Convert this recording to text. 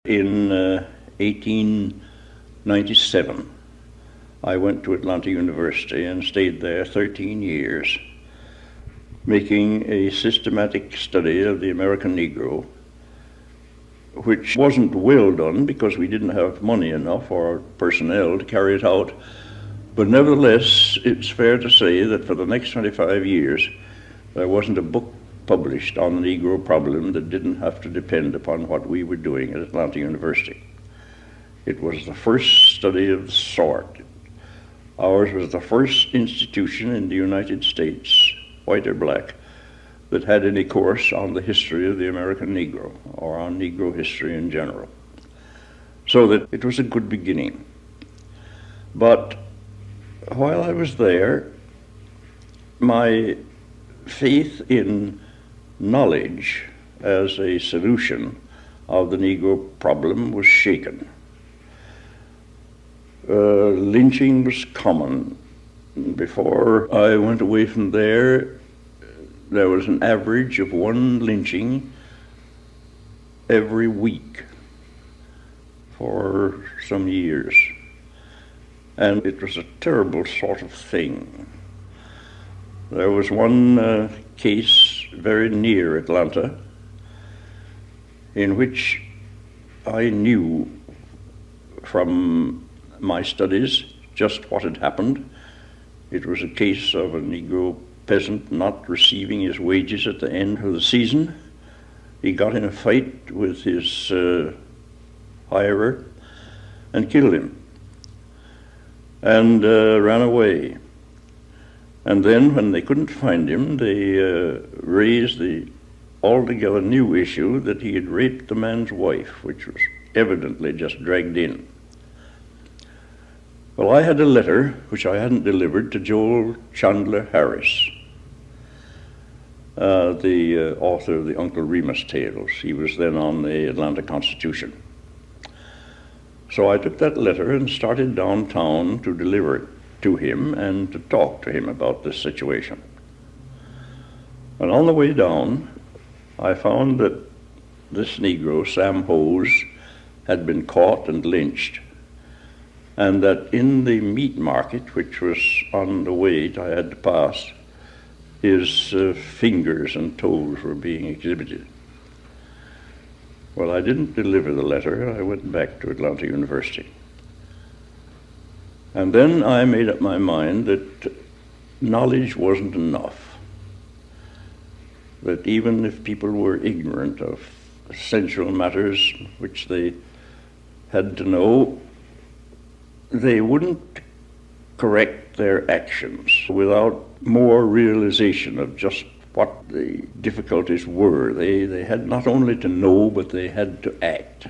In 1897, I went to Atlanta University and stayed there 13 years, making a systematic study of the American Negro, which wasn't well done because we didn't have money enough or personnel to carry it out. But nevertheless, it's fair to say that for the next 25 years, there wasn't a book published on the Negro problem that didn't have to depend upon what we were doing at Atlanta University. It was the first study of the sort. Ours was the first institution in the United States, white or black, that had any course on the history of the American Negro or on Negro history in general. So that it was a good beginning. But while I was there, my faith in knowledge as a solution of the Negro problem was shaken. Lynching was common. Before I went away from there was an average of one lynching every week for some years. And it was a terrible sort of thing. There was one case very near Atlanta in which I knew from my studies just what had happened. It was a case of a Negro peasant not receiving his wages at the end of the season. He got in a fight with his hirer and killed him and ran away. And then when they couldn't find him, they raised the altogether new issue that he had raped the man's wife, which was evidently just dragged in. Well, I had a letter which I hadn't delivered to Joel Chandler Harris, the author of the Uncle Remus tales. He was then on the Atlanta Constitution. So I took that letter and started downtown to deliver it to him and to talk to him about this situation. And on the way down, I found that this Negro, Sam Hose, had been caught and lynched, and that in the meat market, which was on the way I had to pass, his fingers and toes were being exhibited. Well, I didn't deliver the letter. I went back to Atlanta University. And then I made up my mind that knowledge wasn't enough. That even if people were ignorant of essential matters which they had to know, they wouldn't correct their actions without more realization of just what the difficulties were. They had not only to know, but they had to act.